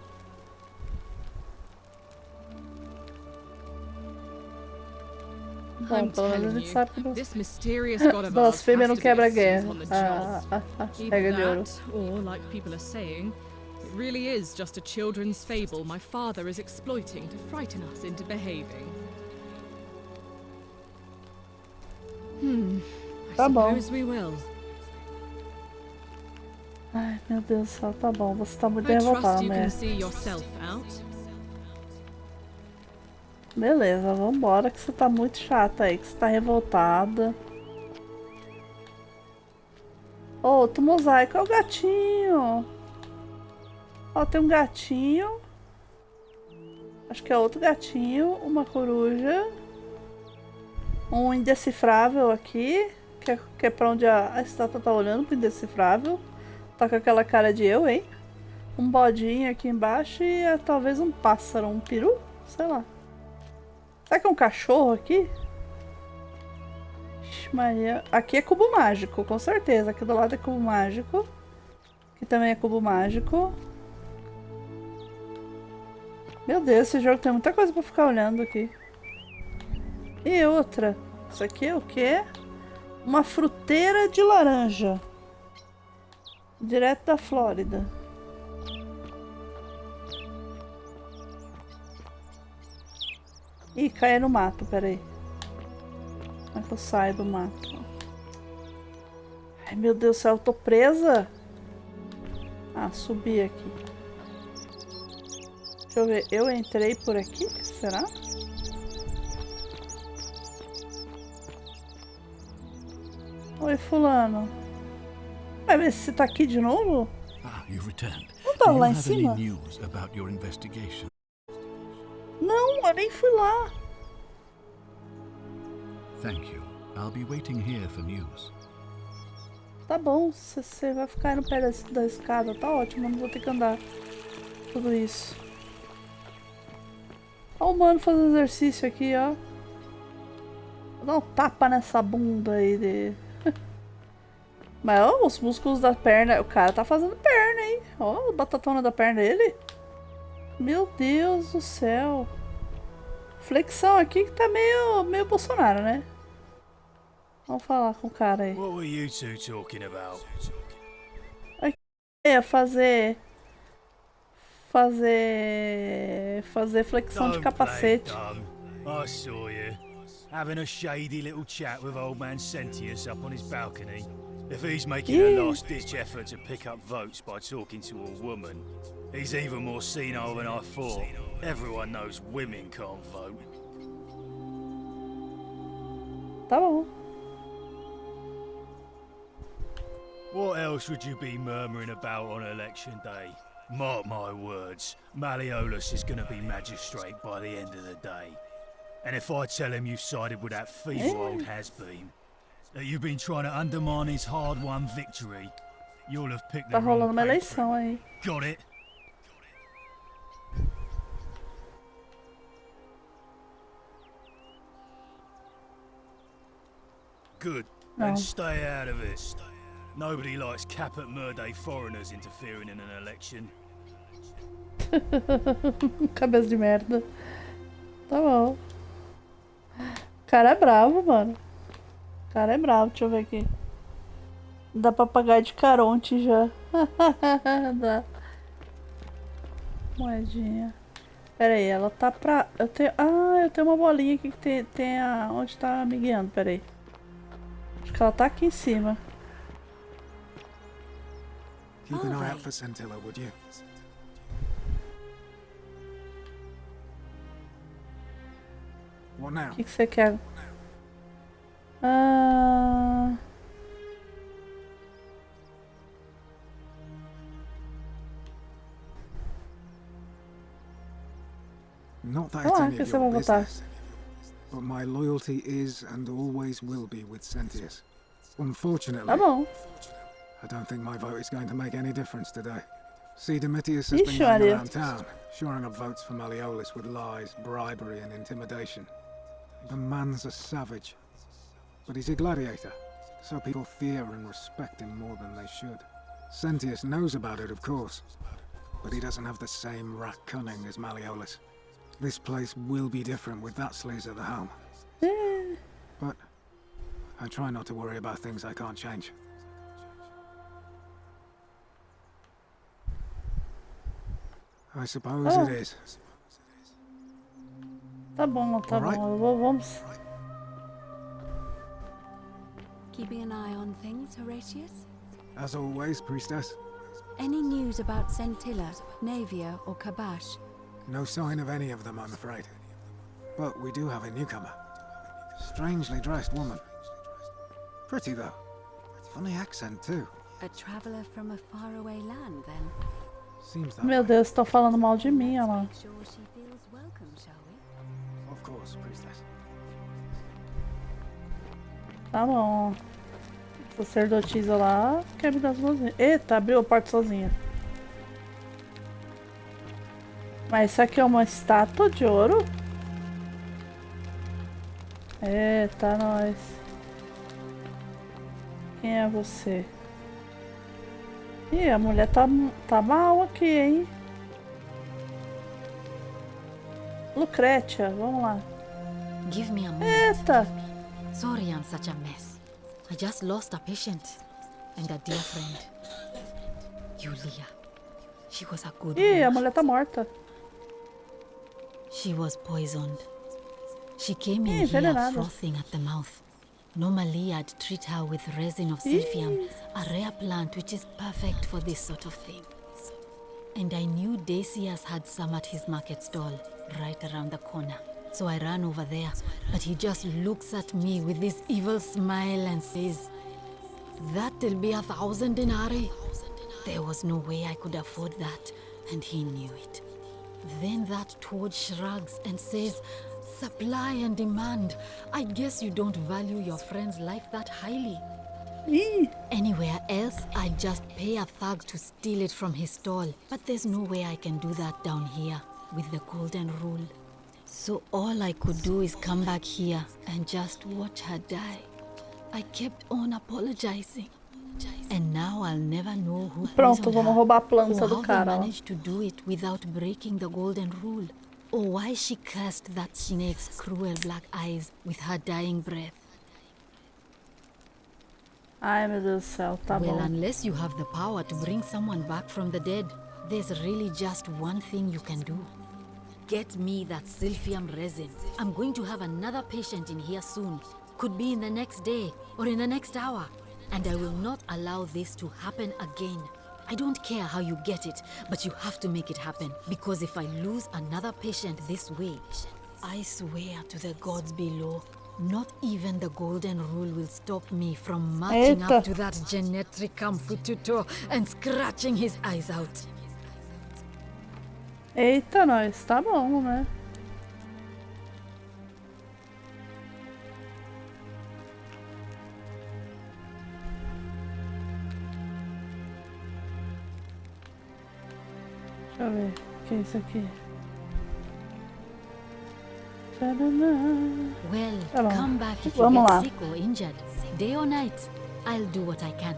Bom, I'm pelo menos a telling gente you, sabe que this mysterious god of ours blasfêmia has não to be quebra a guerra. snake on the job. Regra Either de ouro. that, or like people are saying, it really is just a children's fable my father is exploiting to frighten us into behaving. I Tá bom. suppose we will. Ai, meu Deus do céu, tá bom. Você tá muito I trust revoltada, you can mulher. see yourself out. Beleza, vambora, que você tá muito chata aí, que você tá revoltada. Ô, outro mosaico, é o gatinho. Ó, tem um gatinho. Acho que é outro gatinho, uma coruja. Um indecifrável aqui, que é pra onde a estátua tá olhando, pro indecifrável. Tá com aquela cara de eu, hein? Um bodinho aqui embaixo e talvez um pássaro, um peru, sei lá. Será que é um cachorro aqui? Ixi, Maria. Aqui é cubo mágico, com certeza. Aqui do lado é cubo mágico. Aqui também é cubo mágico. Meu Deus, esse jogo tem muita coisa pra ficar olhando aqui. E outra. Isso aqui é o quê? Uma fruteira de laranja. Direto da Flórida. Ih, caí no mato, peraí. Como é que eu saio do mato? Ai, meu Deus do céu, eu tô presa? Ah, subi aqui. Deixa eu ver, eu entrei por aqui? Será? Oi, fulano. Vai ver se você tá aqui de novo? Ah, you've returned. Não Do tava you lá em have any cima? news about your investigation? Não, eu nem fui lá. Thank you. I'll be waiting here for news. Tá bom, você vai ficar aí no pé da escada, tá ótimo, eu não vou ter que andar tudo isso. Ó o mano fazendo exercício aqui, ó. Vou dar um tapa nessa bunda aí dele. Mas ó, os músculos da perna, o cara tá fazendo perna, hein? Ó, a batatona da perna dele. Meu Deus do céu. Flexão aqui que tá meio Bolsonaro, né? Vamos falar com o cara aí. What were you two talking about? Ia fazer fazer flexão de capacete. I saw you having a shady little chat with old man Sentius up on his balcony. If he's making a last-ditch effort to pick up votes by talking to a woman, he's even more senile than I thought. Everyone knows women can't vote. Tá bom. What else would you be murmuring about on election day? Mark my words, Malleolus is going to be magistrate by the end of the day. And if I tell him you've sided with that feeble old has-been, that you've been trying to undermine his hard-won victory, you'll have picked the Tá rolando wrong uma paper. eleição aí. Got it? Good. No. Then stay out of it. Nobody likes Caput Murday foreigners interfering in an election. Cabeça de merda. Tá bom. O cara é bravo, mano. O cara é bravo, deixa eu ver aqui. Dá pra pagar de Caronte já. Dá. Moedinha. Pera aí, ela tá pra... eu tenho uma bolinha aqui que tem a... Onde tá me guiando? Pera aí. Acho que ela tá aqui em cima. Keep an eye out for Scintilla, would you? What now? O que você quer? Not that Oh, it's I any of guess I your won't votar. business, but my loyalty is and always will be with Sentius. Unfortunately, Tá bom. I don't think my vote is going to make any difference today. See, Domitius has been Ixi, going Maria. around town, shoring up votes for Malleolus with lies, bribery and intimidation. The man's a savage, but he's a gladiator, so people fear and respect him more than they should. Sentius knows about it, of course, but he doesn't have the same rat cunning as Malleolus. This place will be different with that sleaze at the helm. But I try not to worry about things I can't change. I suppose Oh. it is. Tá bom, tá Alright. bom. Vamos. Keeping an eye on things, Horatius? As always, priestess. Any news about Scintilla, Navia, or Kabash? No sign of any of them, I'm afraid. But we do have a newcomer. Strangely dressed woman. Pretty, though. Funny accent, too. A traveler from a faraway land, then. Seems that Meu way. Deus, estão falando mal de mim, olha lá. Make sure she feels welcome, shall we? Of course, priestess. Tá bom. Sacerdotisa lá quer me dar as mãozinhas. Eita, abriu a porta sozinha. Mas isso aqui é uma estátua de ouro? Eita, nós. Quem é você? Ih, a mulher tá mal aqui, hein? Lucrétia, vamos lá. Give me a moment. Eita! Sorry I'm such a mess. I just lost a patient and a dear friend. Yulia. She was a good Ih, a woman. mulher tá morta. She was poisoned. She came in here envenenada. frothing at the mouth. Normally I'd treat her with resin of silphium, a rare plant which is perfect for this sort of thing. And I knew Decius had some at his market stall, right around the corner. So I ran over there, but he just looks at me with this evil smile and says, "That'll be 1,000 denarii." There was no way I could afford that, and he knew it. Then that toad shrugs and says, "Supply and demand. I guess you don't value your friend's life that highly." Ih, Anywhere else, I'd just pay a thug to steal it from his stall. But there's no way I can do that down here with the golden rule. So all I could do is come back here and just watch her die. I kept on apologizing. And now I'll never know who pronto, poisoned vamos her, roubar a planta or do how they cara, ó. managed to do it without breaking the golden rule, or why she cursed that snake's cruel black eyes with her dying breath. Ai, meu Deus do céu, tá Well, bom. unless you have the power to bring someone back from the dead, There's really just one thing you can do. Get me that silphium resin. I'm going to have another patient in here soon. Could be in the next day or in the next hour. And I will not allow this to happen again. I don't care how you get it, but you have to make it happen. Because if I lose another patient this way, I swear to the gods below, not even the golden rule will stop me from marching Eita. up to that genetricum fututor and scratching his eyes out. Eita, nós. Tá bom, né? Deixa eu ver. O que é isso aqui? Tadadá. Well, Tá bom. come back if you Vamos lá. get sick or injured. Day or night, I'll do what I can.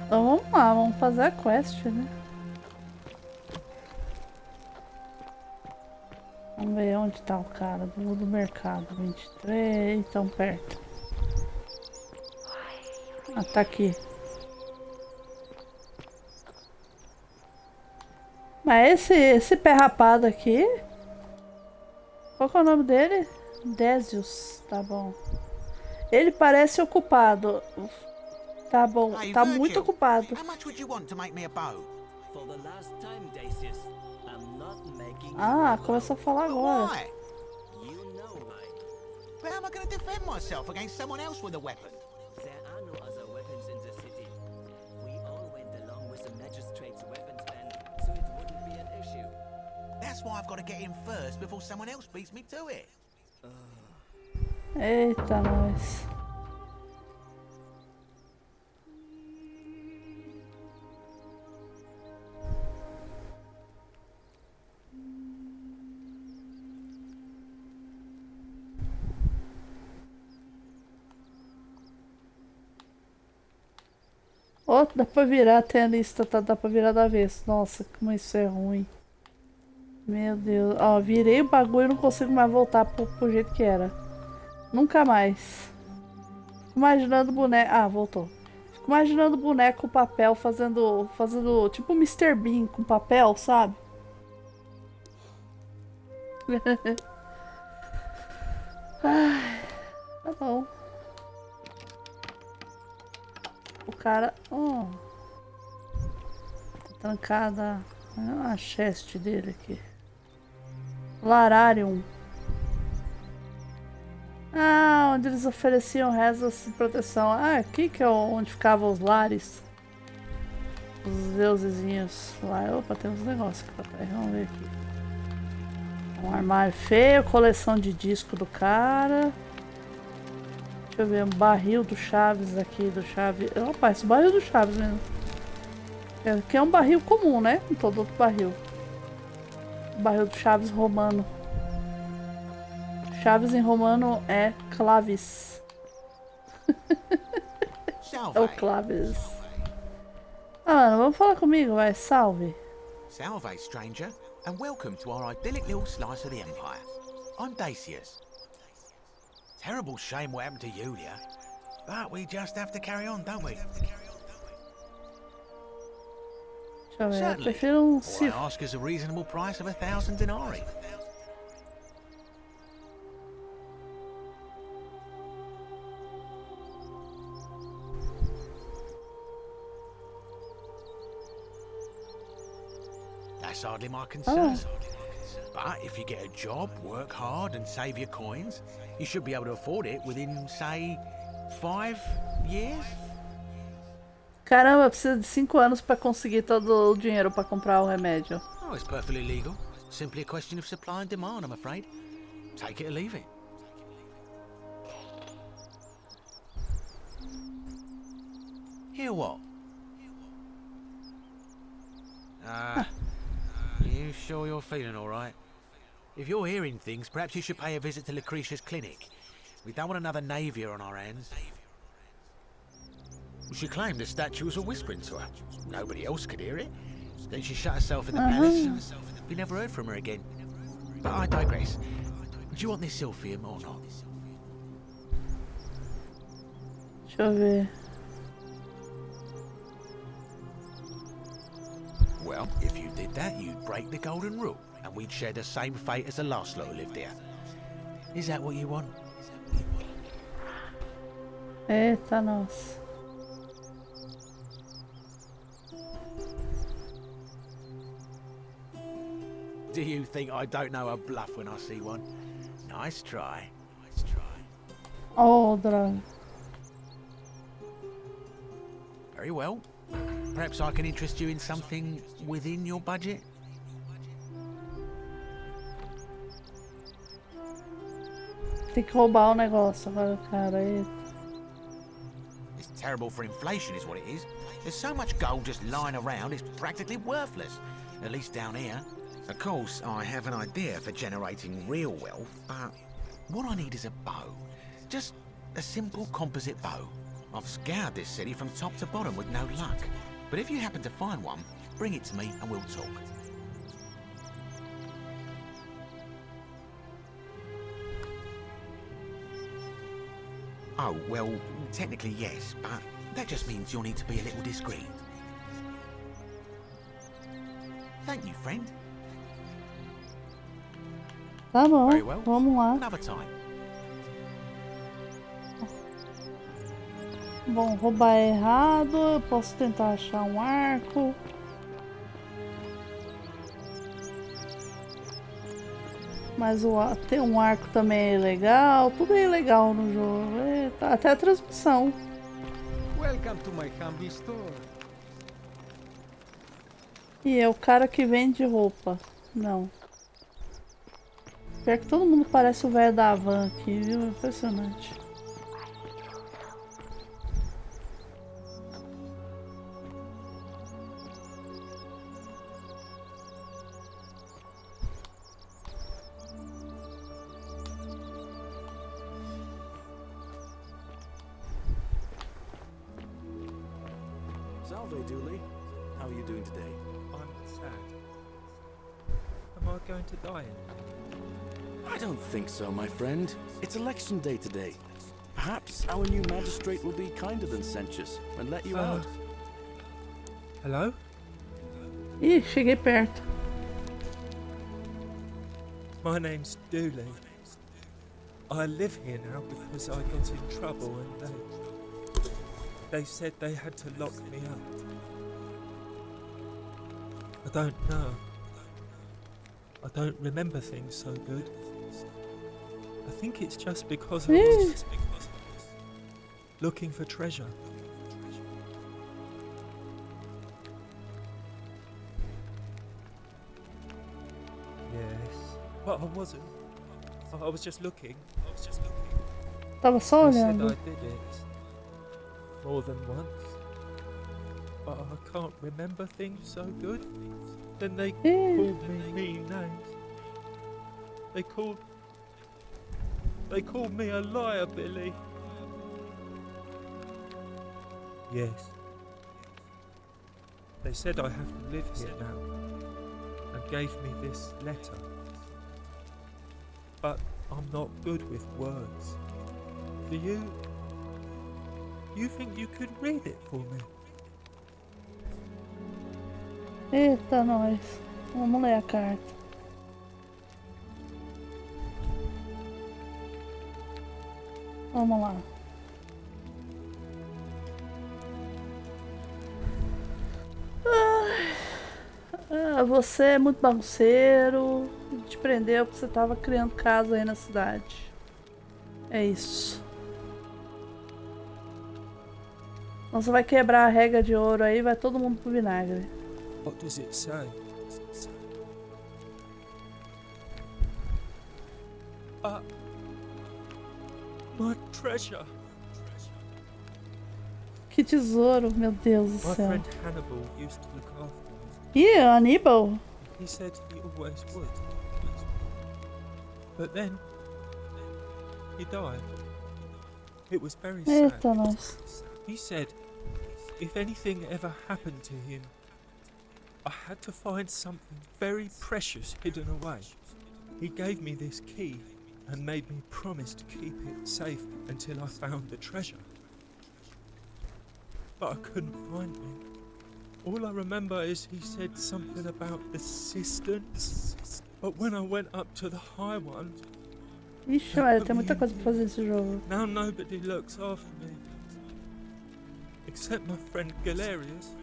Então vamos lá, vamos fazer a quest, né? Vamos ver onde tá o cara do mercado. 23, tão perto. Ah, tá aqui. Mas esse pé rapado aqui... Qual que é o nome dele? Désius, tá bom. Ele parece ocupado. Tá bom, tá muito ocupado. Ah, começou a falar agora. But how am I going to defend myself against someone else with a weapon? There are no other weapons in the city. We all went along with the magistrate's weapons ban, so it wouldn't be an issue. That's why I've got to get in first before someone else beats me to it. Eita, nós. Oh, dá pra virar até a lista, tá? Dá pra virar da vez. Nossa, como isso é ruim. Meu Deus. Ó, virei o bagulho e não consigo mais voltar pro jeito que era. Nunca mais. Fico imaginando o boneco... Ah, voltou. Fico imaginando o boneco com papel fazendo tipo o Mr. Bean com papel, sabe? Ai, tá bom. O cara... Oh. Tá trancada a chest dele aqui. Lararium. Ah, onde eles ofereciam rezas de proteção. Ah, aqui que é onde ficavam os lares. Os deusezinhos lá. Opa, tem uns negócios aqui pra trás. Vamos ver aqui. Um armário feio, coleção de disco do cara. Deixa eu ver, um barril do Chaves aqui, do Chaves. Opa, esse barril do Chaves mesmo. Aqui é um barril comum, né? Com todo outro barril. O barril do Chaves romano. Chaves em romano é clavis. É o clavis. Ah, mano, vamos falar comigo, vai. Salve. Salve, stranger, and welcome to our idyllic little slice of the Empire. I'm Dacius. Terrible shame what happened to Yulia, but we just have to carry on, don't we? Deixa eu ver, eu Certainly. prefiro um All I cifro. ask is a reasonable price of 1,000 denarii. That's hardly my concern. But if you get a job, work hard and save your coins, you should be able to afford it within, say, 5 years? Caramba, precisa de 5 anos pra conseguir todo o dinheiro pra comprar o remédio. Oh, it's perfectly legal. Simply a question of supply and demand, I'm afraid. Take it or leave it. Hear what? You sure you're feeling all right? If you're hearing things, perhaps you should pay a visit to Lucretia's clinic. We don't want another Navia on our hands. She claimed the statue was whispering to her. Nobody else could hear it. Then she shut herself in the palace. We never heard from her again. But I digress. Do you want this silphium or not? Deixa eu ver. that, you'd break the golden rule, and we'd share the same fate as the last lot who lived here. Is that what you want? Eita, nossa. Do you think I don't know a bluff when I see one? Nice try. Oh, droga. Very well. Perhaps I can interest you in something within your budget? Tem que roubar o negócio agora, cara. Eita. It's terrible for inflation is what it is. There's so much gold just lying around, it's practically worthless. At least down here. Of course, I have an idea for generating real wealth, but what I need is a bow. Just a simple composite bow. I've scoured this city from top to bottom with no luck. But if you happen to find one, bring it to me and we'll talk. Oh, well, technically yes, but that just means you'll need to be a little discreet. Thank you, friend. Tá bom, Very well. vamos lá. Another time. Bom, roubar é errado. Eu posso tentar achar um arco. Mas ter um arco também é legal. Tudo é legal no jogo. Até a transmissão. Welcome to my humble store. E é o cara que vende roupa. Não. Pior que todo mundo parece o velho da van aqui, viu? Impressionante. Salve, Dooley. How are you doing today? I'm sad. Am I going to die? I don't think so, my friend. It's election day today. Perhaps our new magistrate will be kinder than Sentius and let you out. Hello? Ih, cheguei perto. My name's Dooley. I live here now because I got in trouble and they said they had to lock me up. I don't know. I don't remember things so good. I think it's just because I was looking for treasure. Yes, but I wasn't. I was just looking. Tava só They said olhando. I did it more than once, but I can't remember things so good. Then they called me mean names. They called me a liar, Billy. Yes. They said I have to live here now, and gave me this letter. But I'm not good with words. Do you think you could read it for me? Eita, nós. Vamos ler a carta. Vamos lá. Você é muito bagunceiro. Te prendeu porque você tava criando casa aí na cidade. É isso. Então você vai quebrar a regra de ouro aí, vai todo mundo pro vinagre. What does it say? My treasure. Que tesouro, meu Deus do My céu. friend Hannibal used to look after me. Ih, Aníbal. He said he always would. But then he died. It was very sad. Eita, nós. He said if anything ever happened to him, I had to find something very precious hidden away. He gave me this key and made me promise to keep it safe until I found the treasure. But I couldn't find it. All I remember is he said something about the cisterns. But when I went up to the high one, Ixi, olha, tem muita coisa pra fazer nesse jogo. now nobody looks after me. Except my friend Galerius.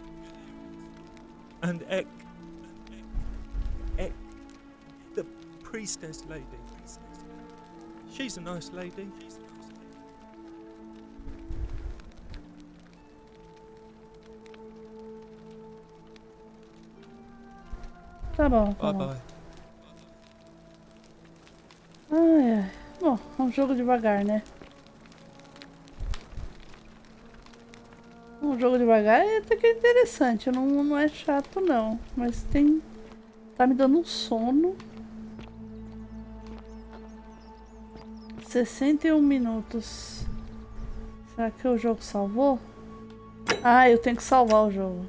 And Ek, the priestess lady. She's a nice lady. Tá bom, tá Bye bom. bye. Ai, ai. Bom, é um jogo devagar, né? Um jogo devagar é até que interessante, não é chato não, mas tem... Tá me dando um sono. 61 minutos. Será que o jogo salvou? Ah, eu tenho que salvar o jogo.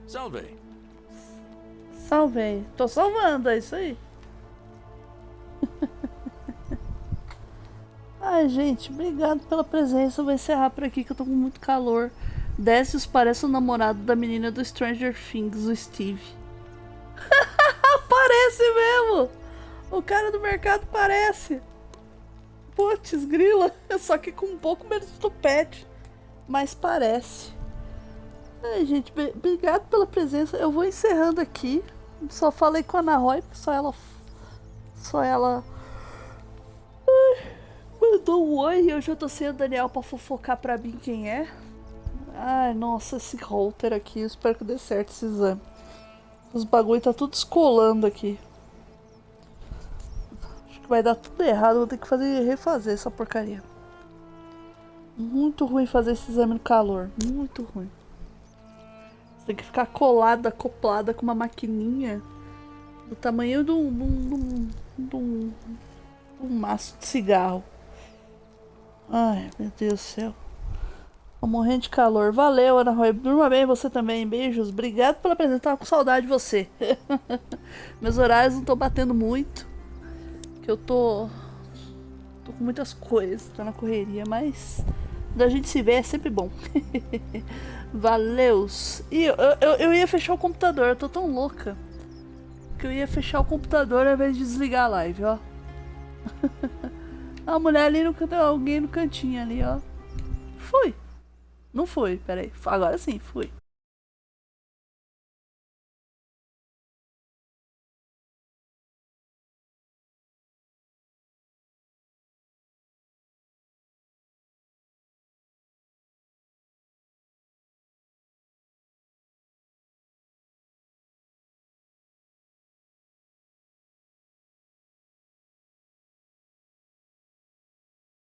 Salve. Salvei. Tô salvando, é isso aí. Ai, gente, obrigado pela presença. Eu vou encerrar por aqui que eu tô com muito calor. Décius parece o namorado da menina do Stranger Things, o Steve. Parece mesmo! O cara do mercado parece. Putz, grila. Só que com um pouco menos de tupete. Mas parece. Ai, gente, obrigado pela presença. Eu vou encerrando aqui. Só falei com a Ana Roy, porque só ela mandou um oi e eu já tô sem o Daniel pra fofocar pra mim quem é. Ai, nossa, esse holter aqui, eu espero que dê certo esse exame. Os bagulho tá tudo descolando aqui. Acho que vai dar tudo errado, vou ter que refazer essa porcaria. Muito ruim fazer esse exame no calor, muito ruim. Você tem que ficar colada, acoplada com uma maquininha do tamanho de um maço de cigarro. Ai, meu Deus do céu. Tô morrendo de calor. Valeu, Ana Roy. Durma bem, você também. Beijos. Obrigado pela presença. Tava com saudade de você. Meus horários não estão batendo muito. Que eu tô com muitas coisas. Tô na correria, mas quando a gente se vê é sempre bom. Valeus. E eu ia fechar o computador. Eu tô tão louca que eu ia fechar o computador ao invés de desligar a live, ó. A mulher ali no canto, alguém no cantinho ali, ó. Fui. Não fui, peraí. Agora sim, fui.